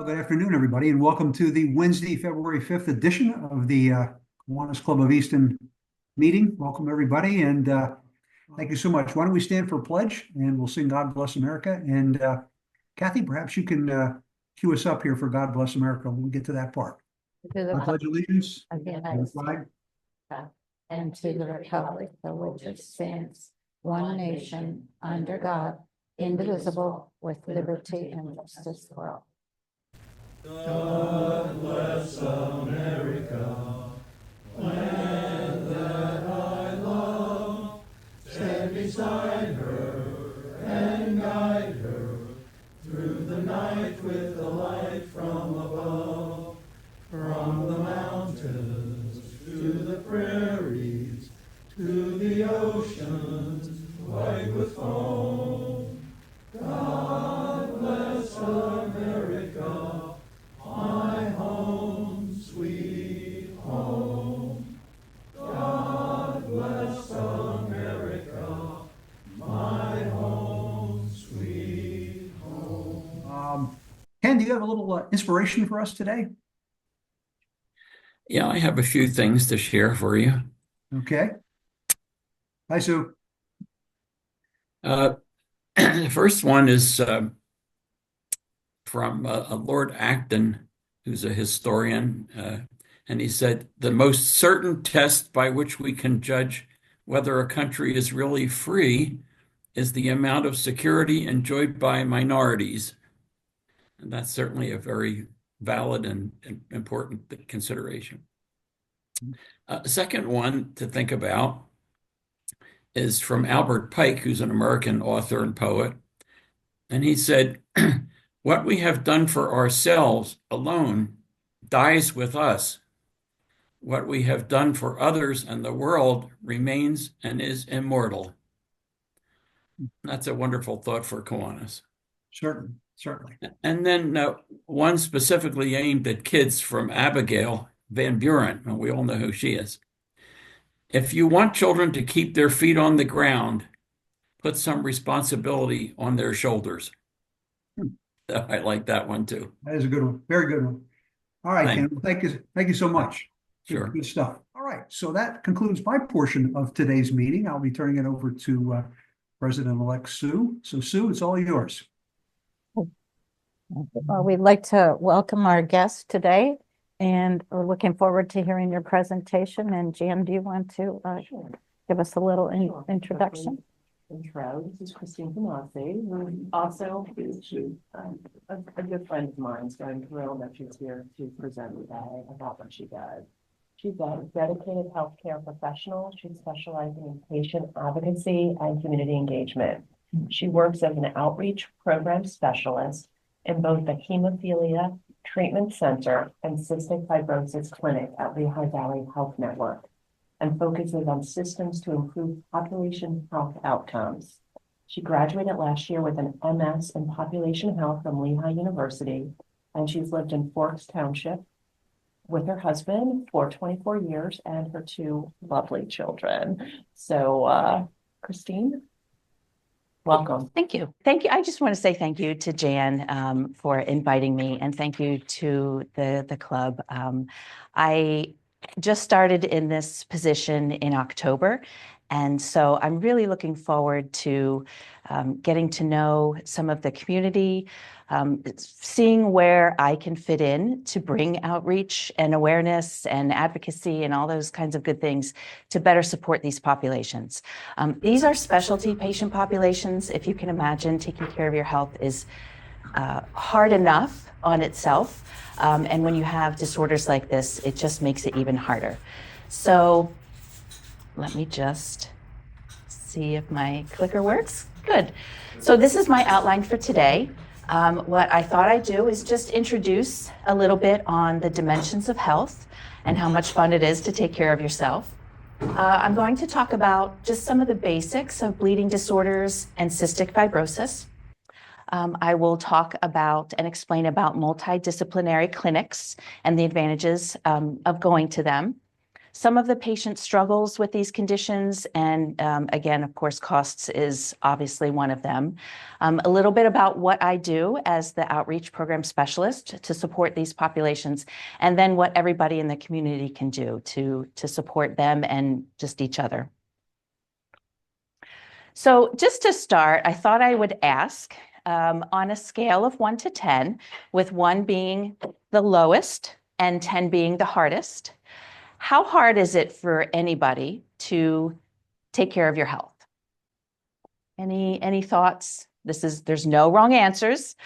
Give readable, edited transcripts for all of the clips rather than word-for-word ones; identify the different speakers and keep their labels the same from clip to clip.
Speaker 1: Good afternoon, everybody, and welcome to the Wednesday, February 5th edition of the Kiwanis Club of Easton meeting. Welcome, everybody, and thank you so much. Why don't we stand for a pledge, and we'll sing God Bless America. And Kathy, perhaps you can cue us up here for God Bless America when we get to that part. I pledge allegiance
Speaker 2: of the
Speaker 1: to the
Speaker 2: United
Speaker 1: flag
Speaker 2: States and to the republic for which it stands, one nation, under God, indivisible, with liberty and justice for all.
Speaker 3: God bless America, land that I love. Stand beside her and guide her through the night with the light from above. From the mountains to the prairies, to the oceans white with foam. God bless America, my home, sweet home. God bless America, my home, sweet home.
Speaker 1: Ken, do you have a little inspiration for us today?
Speaker 4: Yeah, I have a few things to share for you.
Speaker 1: Okay. Hi, Sue.
Speaker 4: The first one is from Lord Acton, who's a historian, and he said, "The most certain test by which we can judge whether a country is really free is the amount of security enjoyed by minorities." And that's certainly a very valid and important consideration. Second one to think about is from Albert Pike, who's an American author and poet. And he said, "What we have done for ourselves alone dies with us. What we have done for others and the world remains and is immortal." That's a wonderful thought for Kiwanis.
Speaker 1: Certainly.
Speaker 4: And then one specifically aimed at kids from Abigail Van Buren, and we all know who she is. "If you want children to keep their feet on the ground, put some responsibility on their shoulders." I like that one too.
Speaker 1: That is a good one. Very good one. All right, Ken. Well, thank you so much.
Speaker 4: Sure.
Speaker 1: Good stuff. All right. So that concludes my portion of today's meeting. I'll be turning it over to President-elect Sue. So, Sue, it's all yours.
Speaker 2: Well, we'd like to welcome our guests today, and we're looking forward to hearing your presentation. And Jan, do you want to give us a little introduction?
Speaker 5: Intro. This is Kristine Tanase, who also is a good friend of mine, so I'm thrilled that she's here to present today about what she does. She's a dedicated healthcare professional. She's specializing in patient advocacy and community engagement. She works as an outreach program specialist in both the Hemophilia Treatment Center and Cystic Fibrosis Clinic at Lehigh Valley Health Network, and focuses on systems to improve population health outcomes. She graduated last year with an MS in population health from Lehigh University, and she's lived in Forks Township with her husband for 24 years and her two lovely children. So, Kristine, welcome.
Speaker 6: Thank you. Thank you. I just want to say thank you to Jan for inviting me, and thank you to the club. I just started in this position in October, and so I'm really looking forward to getting to know some of the community, seeing where I can fit in to bring outreach and awareness and advocacy and all those kinds of good things to better support these populations. These are specialty patient populations. If you can imagine, taking care of your health is hard enough on itself. And when you have disorders like this, it just makes it even harder. So let me just see if my clicker works. Good. So this is my outline for today. What I thought I'd do is just introduce a little bit on the dimensions of health and how much fun it is to take care of yourself. I'm going to talk about just some of the basics of bleeding disorders and cystic fibrosis. I will talk about and explain about multidisciplinary clinics and the advantages of going to them. some of the patient struggles with these conditions. And again, of course, costs is obviously one of them. A little bit about what I do as the outreach program specialist to support these populations, and then what everybody in the community can do to support them and just each other. So just to start, I thought I would ask, on a scale of 1 to 10, with 1 being the lowest and 10 being the hardest, how hard is it for anybody to take care of your health? Any thoughts? There's no wrong answers.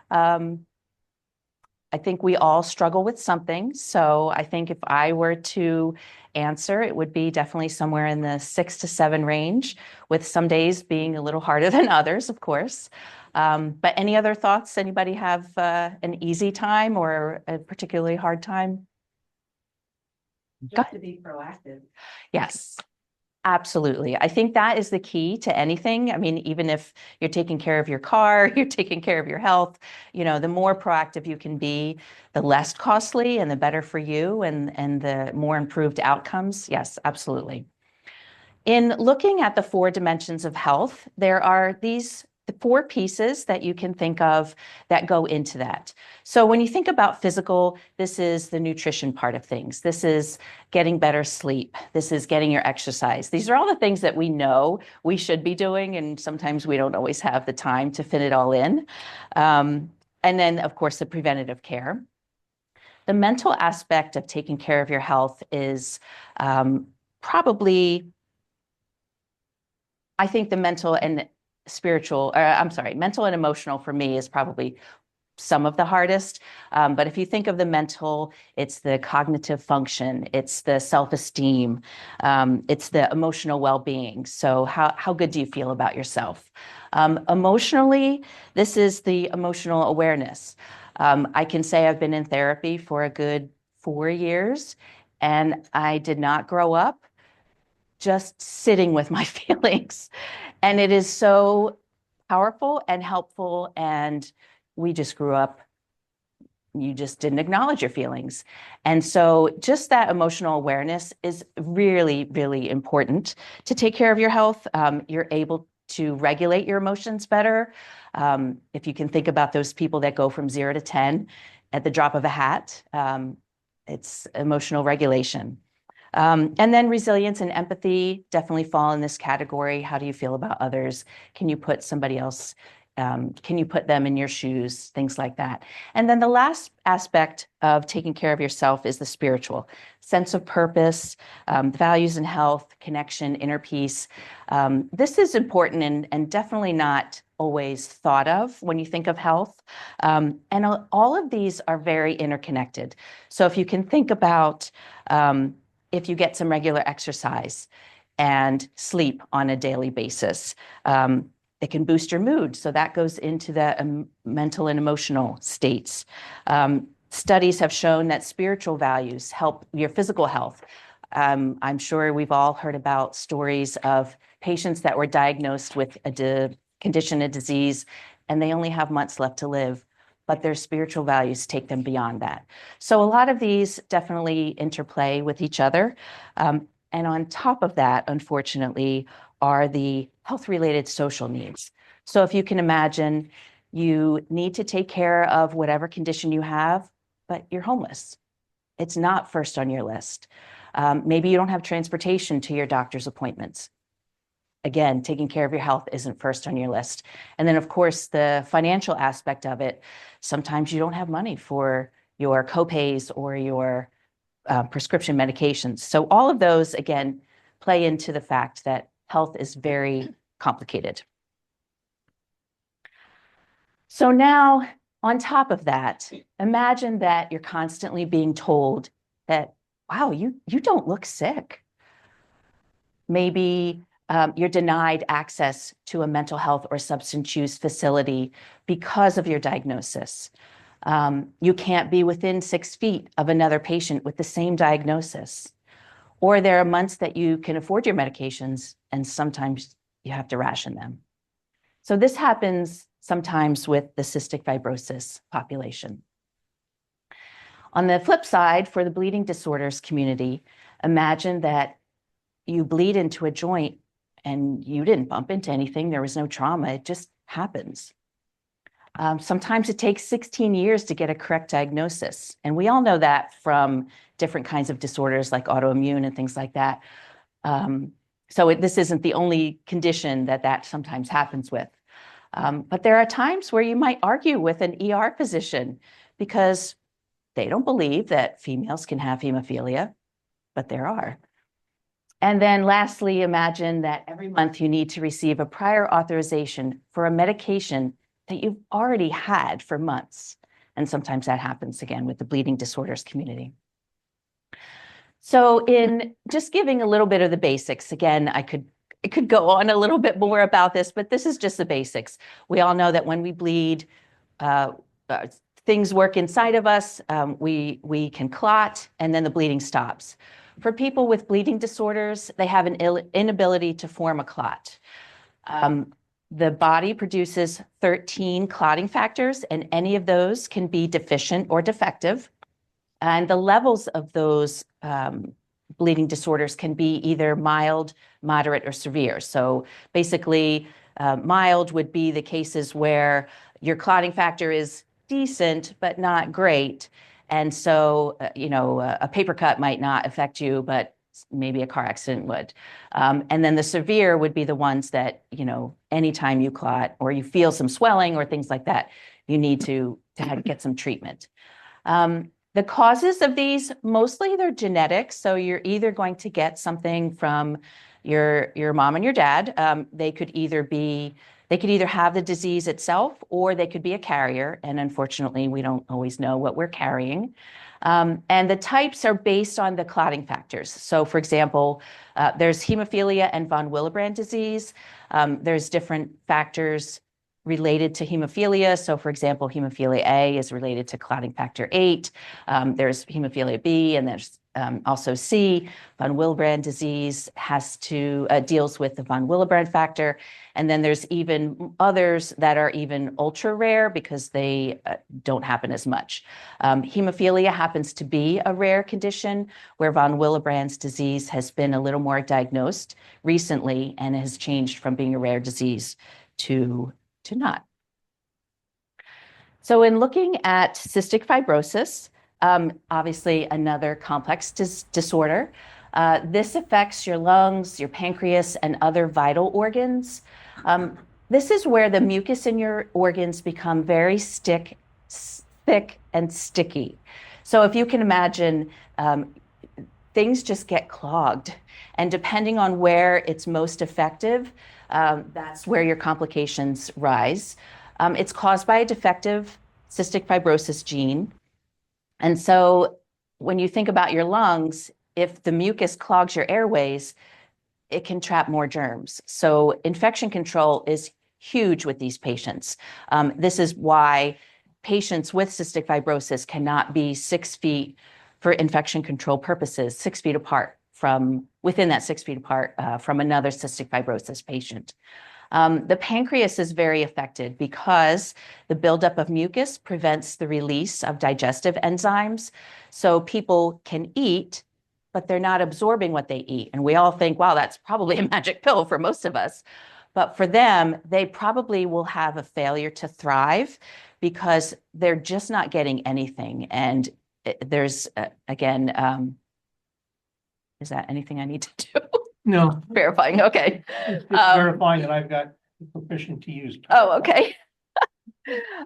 Speaker 6: I think we all struggle with something. So I think if I were to answer, it would be definitely somewhere in the 6 to 7 range, with some days being a little harder than others, of course. But any other thoughts? Anybody have an easy time or a particularly hard time?
Speaker 5: Just to be proactive.
Speaker 6: Yes. Absolutely. I think that is the key to anything. I mean, even if you're taking care of your car, you're taking care of your health, you know, the more proactive you can be, the less costly and the better for you, and the more improved outcomes. Yes, absolutely. In looking at the 4 dimensions of health, there are these 4 pieces that you can think of that go into that. So when you think about physical, this is the nutrition part of things. This is getting better sleep. This is getting your exercise. These are all the things that we know we should be doing, and sometimes we don't always have the time to fit it all in. And then, of course, the preventative care. The mental aspect of taking care of your health is probably, I think the mental and mental and emotional for me is probably some of the hardest. But if you think of the mental, it's the cognitive function, it's the self-esteem, it's the emotional well-being. So how good do you feel about yourself? Emotionally, this is the emotional awareness. I can say I've been in therapy for a good 4 years, and I did not grow up just sitting with my feelings. And it is so powerful and helpful. And we just grew up, you just didn't acknowledge your feelings. And so just that emotional awareness is really, really important to take care of your health. You're able to regulate your emotions better. If you can think about those people that go from 0 to 10 at the drop of a hat, it's emotional regulation. And then resilience and empathy definitely fall in this category. How do you feel about others? Can you put somebody else, can you put them in your shoes? Things like that. And then the last aspect of taking care of yourself is the spiritual sense of purpose, values and health, connection, inner peace. This is important and definitely not always thought of when you think of health. And all of these are very interconnected. So if you can think about, if you get some regular exercise and sleep on a daily basis, it can boost your mood. So that goes into the mental and emotional states. Studies have shown that spiritual values help your physical health. I'm sure we've all heard about stories of patients that were diagnosed with a condition, a disease, and they only have months left to live, but their spiritual values take them beyond that. So a lot of these definitely interplay with each other. And on top of that, unfortunately, are the health-related social needs. So if you can imagine, you need to take care of whatever condition you have, but you're homeless. It's not first on your list. Maybe you don't have transportation to your doctor's appointments. Again, taking care of your health isn't first on your list. And then, of course, the financial aspect of it, sometimes you don't have money for your copays or your prescription medications. So all of those, again, play into the fact that health is very complicated. So now, on top of that, imagine that you're constantly being told that, wow, you don't look sick. Maybe you're denied access to a mental health or substance use facility because of your diagnosis. You can't be within 6 feet of another patient with the same diagnosis. Or there are months that you can afford your medications and sometimes you have to ration them. So this happens sometimes with the cystic fibrosis population. On the flip side, for the bleeding disorders community, Imagine that you bleed into a joint and you didn't bump into anything. There was no trauma. It just happens. Sometimes it takes 16 years to get a correct diagnosis. And we all know that from different kinds of disorders like autoimmune and things like that. So this isn't the only condition that sometimes happens with. But there are times where you might argue with an ER physician because they don't believe that females can have hemophilia, but there are. And then lastly, imagine that every month you need to receive a prior authorization for a medication that you've already had for months. And sometimes that happens again with the bleeding disorders community. So in just giving a little bit of the basics, again, I could go on a little bit more about this, but this is just the basics. We all know that when we bleed, things work inside of us, we can clot, and then the bleeding stops. For people with bleeding disorders, they have an inability to form a clot. The body produces 13 clotting factors, and any of those can be deficient or defective. And the levels of those bleeding disorders can be either mild, moderate, or severe. So basically, mild would be the cases where your clotting factor is decent, but not great. And so, a paper cut might not affect you, but maybe a car accident would. And then the severe would be the ones that, anytime you clot or you feel some swelling or things like that, you need to get some treatment. The causes of these, mostly they're genetic. So you're either going to get something from your mom and your dad. They could either have the disease itself, or they could be a carrier. And unfortunately, we don't always know what we're carrying. And the types are based on the clotting factors. So for example, there's hemophilia and von Willebrand disease. There's different factors related to hemophilia. So for example, hemophilia A is related to clotting factor 8. There's hemophilia B, and there's also C. Von Willebrand disease deals with the von Willebrand factor. And then there's even others that are even ultra rare because they don't happen as much. Hemophilia happens to be a rare condition where von Willebrand's disease has been a little more diagnosed recently and has changed from being a rare disease to not. So in looking at cystic fibrosis, obviously another complex disorder, this affects your lungs, your pancreas, and other vital organs. This is where the mucus in your organs become very thick and sticky. So if you can imagine, things just get clogged. And depending on where it's most effective, that's where your complications rise. It's caused by a defective cystic fibrosis gene. And so when you think about your lungs, if the mucus clogs your airways, it can trap more germs. So infection control is huge with these patients. This is why patients with cystic fibrosis cannot be 6 feet for infection control purposes, 6 feet apart from another cystic fibrosis patient. The pancreas is very affected because the buildup of mucus prevents the release of digestive enzymes. So people can eat, but they're not absorbing what they eat. And we all think, wow, that's probably a magic pill for most of us. But for them, they probably will have a failure to thrive because they're just not getting anything. And there's, again, is that anything I need to do?
Speaker 3: No.
Speaker 6: Verifying, okay.
Speaker 3: Just verifying that I've got permission to use.
Speaker 6: Oh, okay.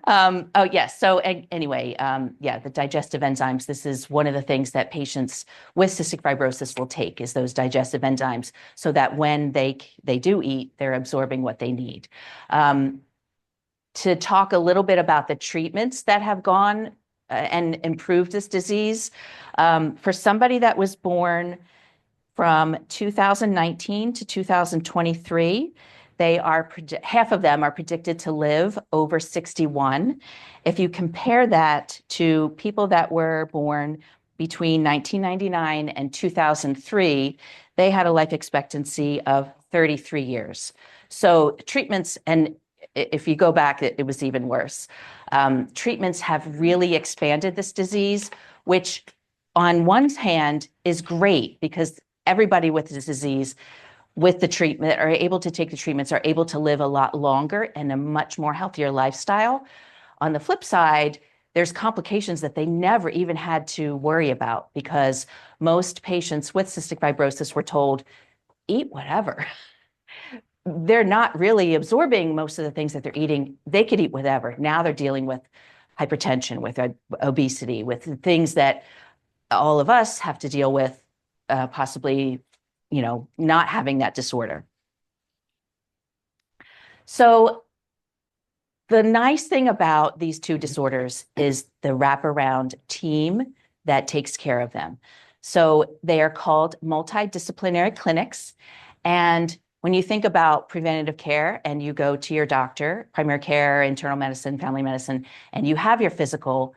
Speaker 6: Oh, yes. So anyway, the digestive enzymes, this is one of the things that patients with cystic fibrosis will take, is those digestive enzymes, so that when they do eat, they're absorbing what they need. To talk a little bit about the treatments that have gone and improved this disease, for somebody that was born from 2019 to 2023, half of them are predicted to live over 61. If you compare that to people that were born between 1999 and 2003, they had a life expectancy of 33 years. So treatments, and if you go back, it was even worse. Treatments have really expanded this disease, which on one hand is great because everybody with this disease with the treatment are able to take the treatments, are able to live a lot longer and a much more healthier lifestyle. On the flip side, there's complications that they never even had to worry about because most patients with cystic fibrosis were told, eat whatever. They're not really absorbing most of the things that they're eating. They could eat whatever. Now they're dealing with hypertension, with obesity, with things that all of us have to deal with, possibly, not having that disorder. So the nice thing about these two disorders is the wraparound team that takes care of them. So they are called multidisciplinary clinics. And when you think about preventative care and you go to your doctor, primary care, internal medicine, family medicine, and you have your physical,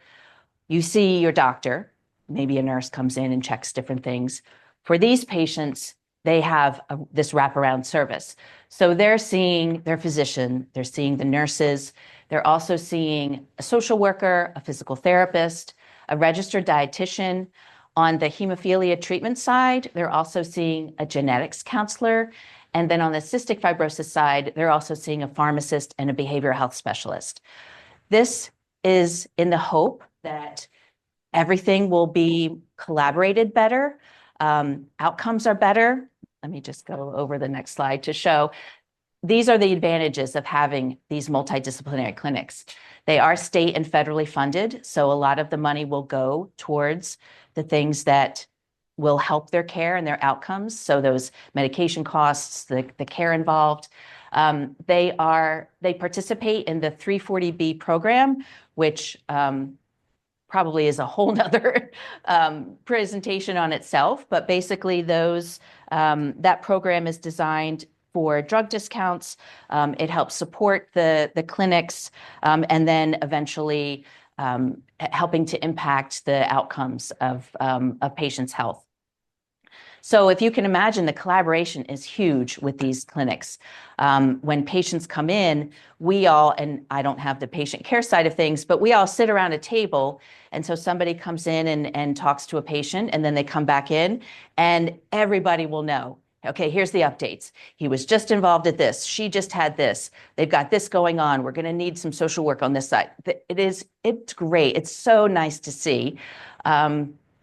Speaker 6: you see your doctor, maybe a nurse comes in and checks different things. For these patients, they have this wraparound service. So they're seeing their physician, they're seeing the nurses, they're also seeing a social worker, a physical therapist, a registered dietitian. On the hemophilia treatment side, they're also seeing a genetics counselor. And then on the cystic fibrosis side, they're also seeing a pharmacist and a behavioral health specialist. This is in the hope that everything will be collaborated better. Outcomes are better. Let me just go over the next slide to show. These are the advantages of having these multidisciplinary clinics. They are state and federally funded, so a lot of the money will go towards the things that will help their care and their outcomes. So those medication costs, the care involved. They participate in the 340B program, which probably is a whole nother presentation on itself, but basically that program is designed for drug discounts. It helps support the clinics and then eventually helping to impact the outcomes of patients' health. So if you can imagine, the collaboration is huge with these clinics. When patients come in, we all, and I don't have the patient care side of things, but we all sit around a table. And so somebody comes in and talks to a patient, and then they come back in, and everybody will know, okay, here's the updates. He was just involved at this. She just had this. They've got this going on. We're going to need some social work on this side. It's great. It's so nice to see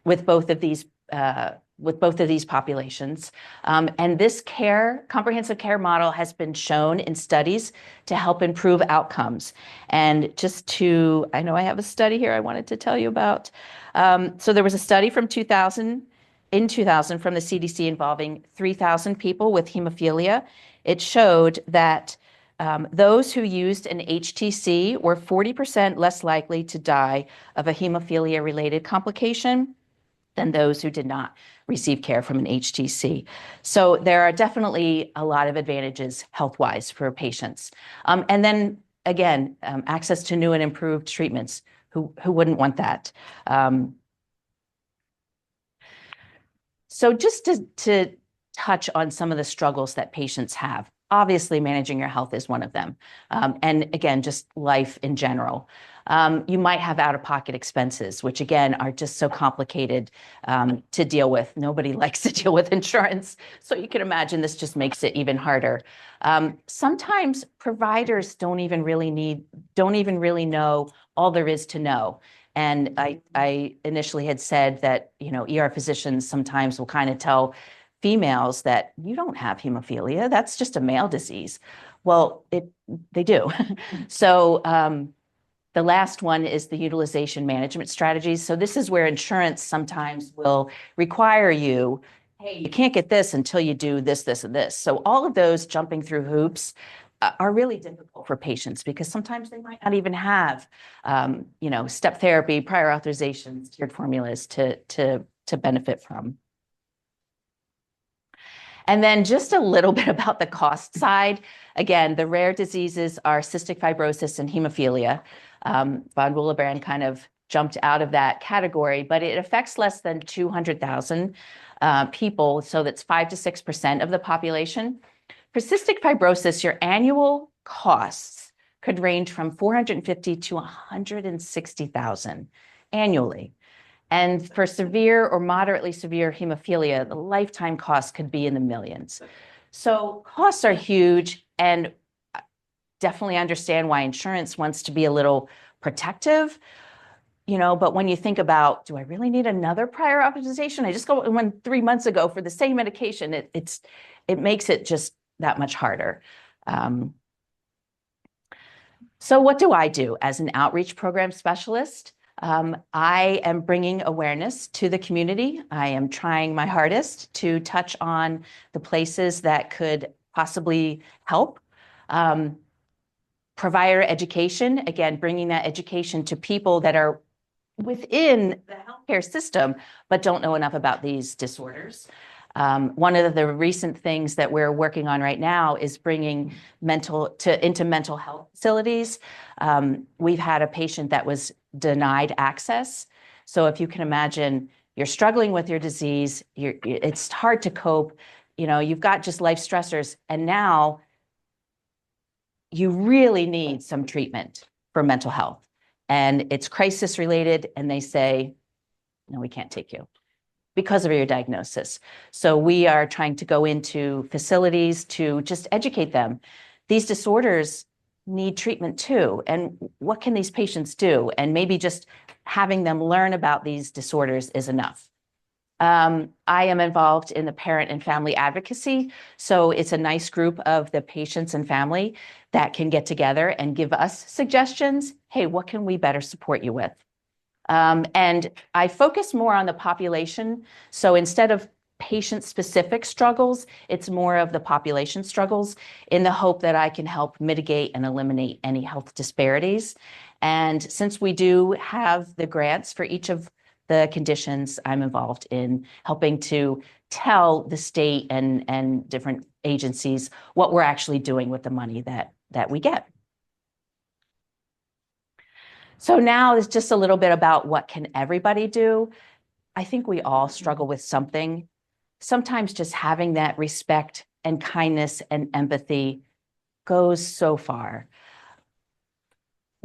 Speaker 6: with both of these populations. And this comprehensive care model has been shown in studies to help improve outcomes. And I know I have a study here I wanted to tell you about. So there was a study from 2000 from the CDC involving 3,000 people with hemophilia. It showed that those who used an HTC were 40% less likely to die of a hemophilia-related complication than those who did not receive care from an HTC. So there are definitely a lot of advantages health-wise for patients. And then again, access to new and improved treatments. Who wouldn't want that? So just to touch on some of the struggles that patients have. Obviously, managing your health is one of them. And again, just life in general. You might have out-of-pocket expenses, which again are just so complicated to deal with. Nobody likes to deal with insurance. So you can imagine this just makes it even harder. Sometimes providers don't even really know all there is to know. And I initially had said that, ER physicians sometimes will kind of tell females that you don't have hemophilia, that's just a male disease. Well, they do. So the last one is the utilization management strategies. So this is where insurance sometimes will require you, hey, you can't get this until you do this, this, and this. So all of those jumping through hoops are really difficult for patients because sometimes they might not even have, step therapy, prior authorizations, tiered formulas to benefit from. And then just a little bit about the cost side. Again, the rare diseases are cystic fibrosis and hemophilia. Von Willebrand kind of jumped out of that category, but it affects less than 200,000 people, so that's 5 to 6% of the population. For cystic fibrosis, your annual costs could range from $450,000 to $160,000 annually. And for severe or moderately severe hemophilia, the lifetime cost could be in the millions. So costs are huge, and definitely understand why insurance wants to be a little protective, but when you think about, do I really need another prior authorization? I just went 3 months ago for the same medication. It makes it just that much harder. So what do I do as an outreach program specialist? I am bringing awareness to the community. I am trying my hardest to touch on the places that could possibly help. Provider education, again, bringing that education to people that are within the healthcare system, but don't know enough about these disorders. One of the recent things that we're working on right now is bringing into mental health facilities. We've had a patient that was denied access. So if you can imagine, you're struggling with your disease, it's hard to cope, you've got just life stressors, and now you really need some treatment for mental health. And it's crisis related, and they say, no, we can't take you because of your diagnosis. So we are trying to go into facilities to just educate them. These disorders need treatment too. And what can these patients do? And maybe just having them learn about these disorders is enough. I am involved in the parent and family advocacy. So it's a nice group of the patients and family that can get together and give us suggestions. Hey, what can we better support you with? And I focus more on the population. So instead of patient-specific struggles, it's more of the population struggles in the hope that I can help mitigate and eliminate any health disparities. And since we do have the grants for each of the conditions, I'm involved in helping to tell the state and different agencies what we're actually doing with the money that we get. So now it's just a little bit about what can everybody do. I think we all struggle with something. Sometimes just having that respect and kindness and empathy goes so far.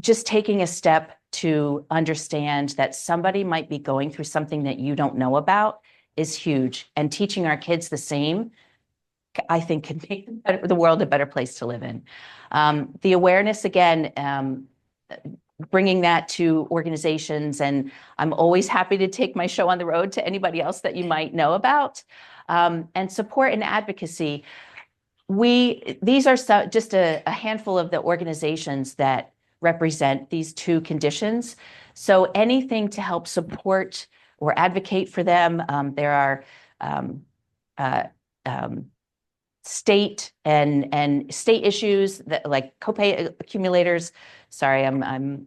Speaker 6: Just taking a step to understand that somebody might be going through something that you don't know about is huge. And teaching our kids the same, I think, can make the world a better place to live in. The awareness, again, bringing that to organizations, and I'm always happy to take my show on the road to anybody else that you might know about, and support and advocacy. These are just a handful of the organizations that represent these two conditions. So anything to help support or advocate for them. There are state and state issues that, like copay accumulators. Sorry, I'm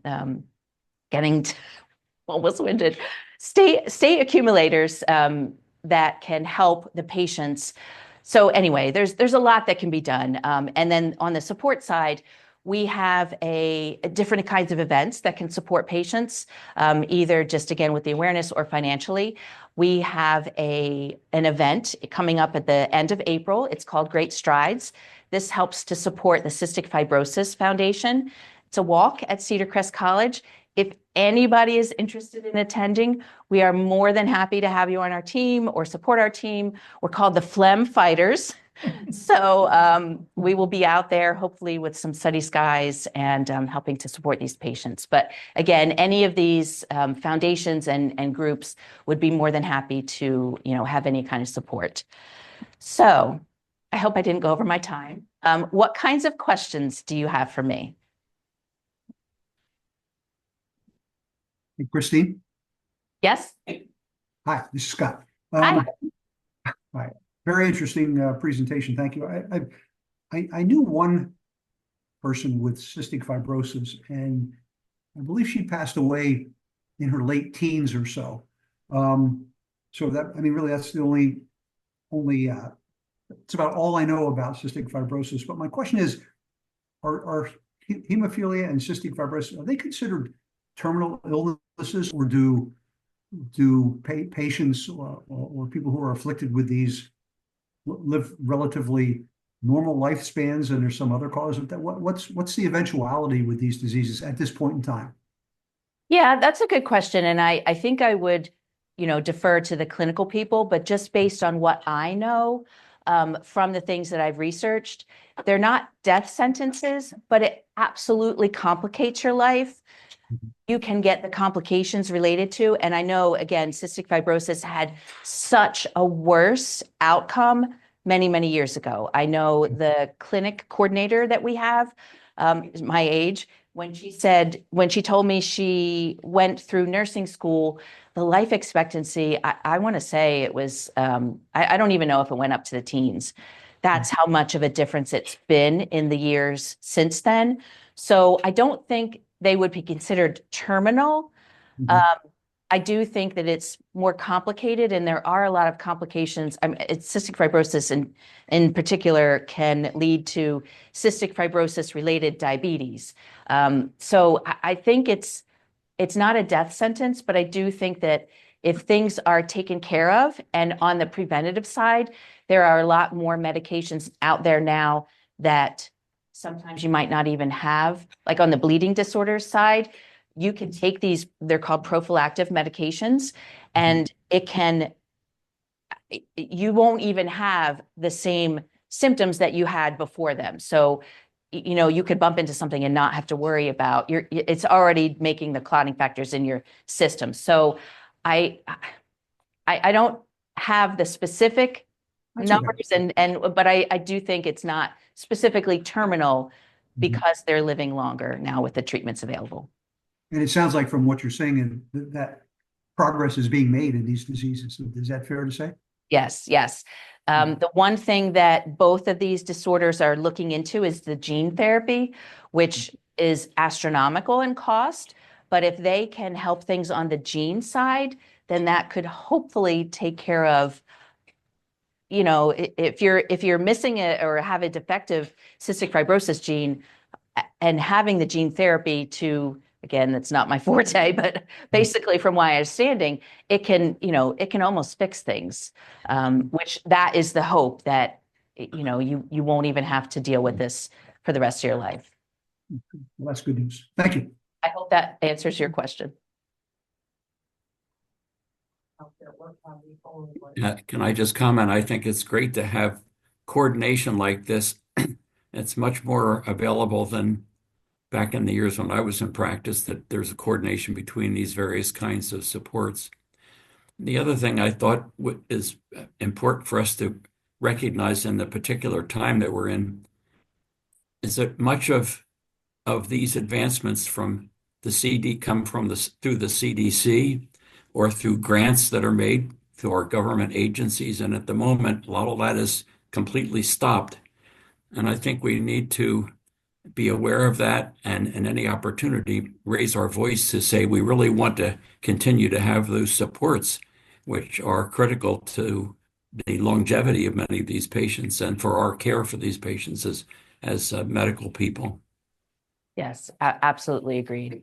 Speaker 6: getting almost winded. State accumulators that can help the patients. So anyway, there's a lot that can be done. And then on the support side, we have different kinds of events that can support patients, either just again with the awareness or financially. We have an event coming up at the end of April. It's called Great Strides. This helps to support the Cystic Fibrosis Foundation. It's a walk at Cedar Crest College. If anybody is interested in attending, we are more than happy to have you on our team or support our team. We're called the Phlegm Fighters. So we will be out there hopefully with some sunny skies and helping to support these patients. But again, any of these foundations and groups would be more than happy to have any kind of support. So I hope I didn't go over my time. What kinds of questions do you have for me?
Speaker 1: Hey, Kristine.
Speaker 6: Yes?
Speaker 1: Hi, this is Scott.
Speaker 6: Hi.
Speaker 1: Hi. Very interesting presentation. Thank you. I knew one person with cystic fibrosis, and I believe she passed away in her late teens or so. So that, I mean, really, that's the only it's about all I know about cystic fibrosis. But my question is, are hemophilia and cystic fibrosis, are they considered terminal illnesses, or do patients or people who are afflicted with these live relatively normal lifespans, and there's some other cause of that? What's the eventuality with these diseases at this point in time?
Speaker 6: Yeah, that's a good question. And I think I would defer to the clinical people, but just based on what I know from the things that I've researched, they're not death sentences, but it absolutely complicates your life. You can get the complications related to, and I know, again, cystic fibrosis had such a worse outcome many, many years ago. I know the clinic coordinator that we have, is my age, when she told me she went through nursing school, the life expectancy, I want to say it was, I don't even know if it went up to the teens. That's how much of a difference it's been in the years since then. So I don't think they would be considered terminal. I do think that it's more complicated, and there are a lot of complications. Cystic fibrosis in particular can lead to cystic fibrosis related diabetes. So I think it's not a death sentence, but I do think that if things are taken care of, and on the preventative side, there are a lot more medications out there now that sometimes you might not even have, like on the bleeding disorders side, you can take these, they're called prophylactic medications, and you won't even have the same symptoms that you had before them. So, you could bump into something and not have to worry about it's already making the clotting factors in your system. So I don't have the specific numbers, but I do think it's not specifically terminal because they're living longer now with the treatments available.
Speaker 1: And it sounds like from what you're saying, and that progress is being made in these diseases. Is that fair to say?
Speaker 6: Yes, yes. The one thing that both of these disorders are looking into is the gene therapy, which is astronomical in cost. But if they can help things on the gene side, then that could hopefully take care of, if you're missing it or have a defective cystic fibrosis gene, and having the gene therapy to, again, that's not my forte, but basically from my understanding, it can almost fix things, which that is the hope that, you won't even have to deal with this for the rest of your life.
Speaker 1: Well, that's good news. Thank you.
Speaker 6: I hope that answers your question.
Speaker 4: Can I just comment? I think it's great to have coordination like this. It's much more available than back in the years when I was in practice, that there's a coordination between these various kinds of supports. The other thing I thought is important for us to recognize in the particular time that we're in is that much of these advancements from the CD come from through the CDC or through grants that are made through our government agencies. And at the moment, a lot of that is completely stopped. And I think we need to be aware of that, and any opportunity raise our voice to say we really want to continue to have those supports, which are critical to the longevity of many of these patients and for our care for these patients as medical people.
Speaker 6: Yes, absolutely agreed.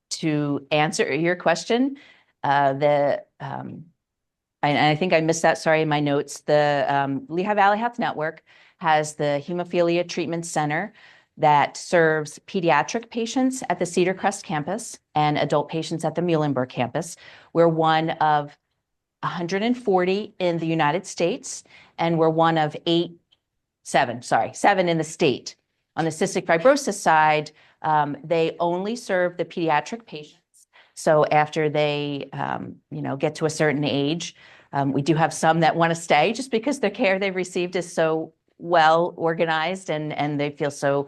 Speaker 6: To answer your question, I think I missed that, sorry, in my notes. The Lehigh Valley Health Network has the Hemophilia Treatment Center that serves pediatric patients at the Cedar Crest campus and adult patients at the Muhlenberg campus. We're one of 140 in the United States, and we're one of seven in the state. On the cystic fibrosis side, they only serve the pediatric patients. So after they, get to a certain age, we do have some that want to stay just because the care they've received is so well organized, and they feel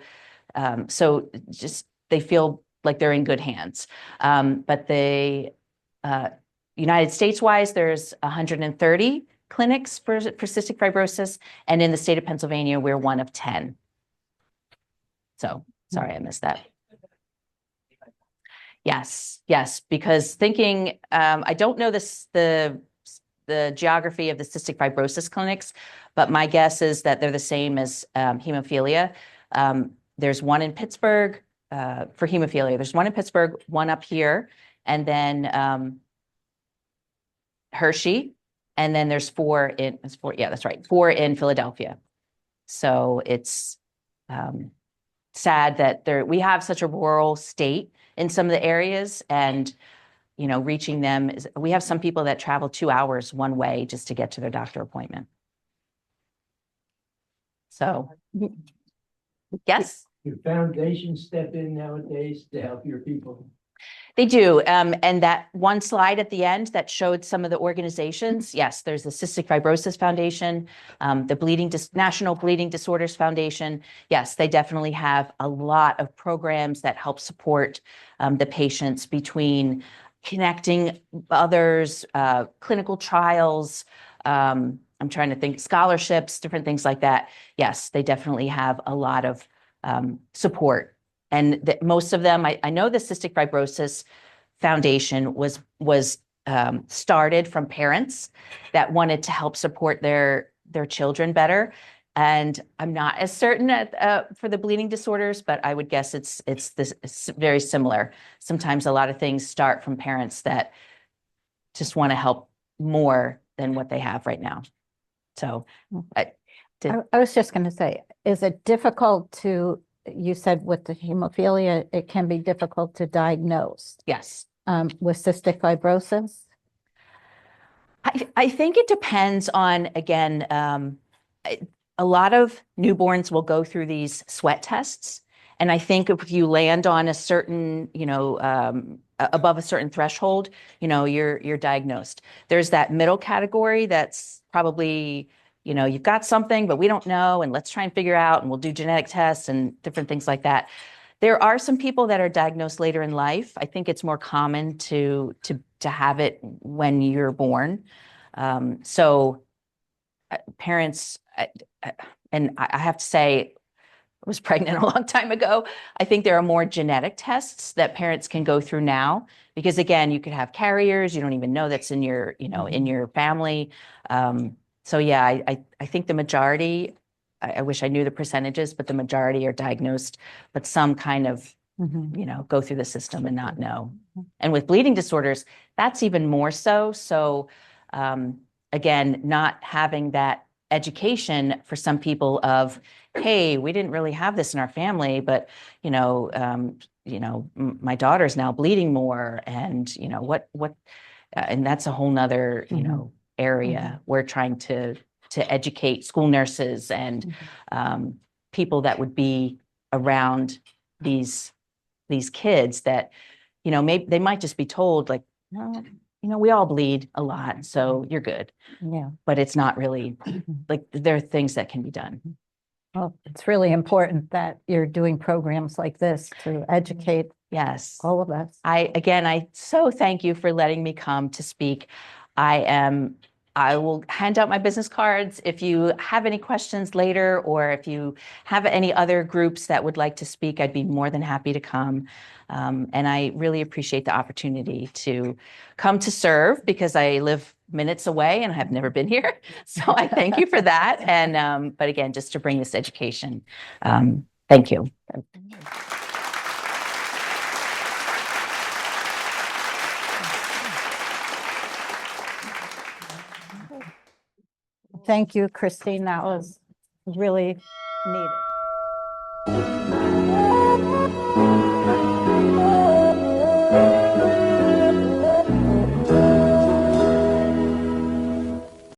Speaker 6: they feel like they're in good hands. But the United States wise, there's 130 clinics for cystic fibrosis, and in the state of Pennsylvania, we're one of 10. So sorry, I missed that. Yes, because thinking, I don't know the geography of the cystic fibrosis clinics, but my guess is that they're the same as hemophilia. There's one in Pittsburgh for hemophilia. There's one in Pittsburgh, one up here, and then Hershey, and then there's four in Philadelphia. So it's sad that we have such a rural state in some of the areas, and you know, reaching them is, we have some people that travel 2 hours one way just to get to their doctor appointment. So, yes.
Speaker 7: Your foundation step in nowadays to help your people?
Speaker 6: They do. And that one slide at the end that showed some of the organizations, yes, there's the Cystic Fibrosis Foundation, the National Bleeding Disorders Foundation. Yes, they definitely have a lot of programs that help support the patients between connecting others, clinical trials, I'm trying to think, scholarships, different things like that. Yes, they definitely have a lot of support. And most of them, I know the Cystic Fibrosis Foundation was started from parents that wanted to help support their children better. And I'm not as certain for the bleeding disorders, but I would guess it's very similar. Sometimes a lot of things start from parents that just want to help more than what they have right now. So
Speaker 2: I was just going to say, is it difficult to, you said with the hemophilia, it can be difficult to diagnose
Speaker 6: yes.
Speaker 2: with cystic fibrosis?
Speaker 6: I think it depends on, again, a lot of newborns will go through these sweat tests. And I think if you land on a certain, you know, above a certain threshold, you know, you're diagnosed. There's that middle category that's probably, you know, you've got something, but we don't know, and let's try and figure out, and we'll do genetic tests and different things like that. There are some people that are diagnosed later in life. I think it's more common to have it when you're born. So parents, and I have to say, I was pregnant a long time ago. I think there are more genetic tests that parents can go through now, because again, you could have carriers, you don't even know that's in your, you know, in your family. So yeah, I think the majority, I wish I knew the percentages, but the majority are diagnosed, but some kind of, you know, go through the system and not know. And with bleeding disorders, that's even more so. So again, not having that education for some people of, hey, we didn't really have this in our family, but my daughter's now bleeding more, and you know what, and that's a whole nother you know area. We're trying to educate school nurses and people that would be around these kids that, you know, maybe they might just be told like, no, you know, we all bleed a lot, so you're good.
Speaker 2: Yeah.
Speaker 6: But it's not really like, there are things that can be done.
Speaker 2: Well, it's really important that you're doing programs like this to educate
Speaker 6: Yes.
Speaker 2: all of us.
Speaker 6: I so thank you for letting me come to speak. I will hand out my business cards if you have any questions later, or if you have any other groups that would like to speak, I'd be more than happy to come. And I really appreciate the opportunity to come to serve, because I live minutes away and I have never been here. So I thank you for that. And, but again, just to bring this education. Thank you.
Speaker 2: Thank you, Kristine. That was really needed.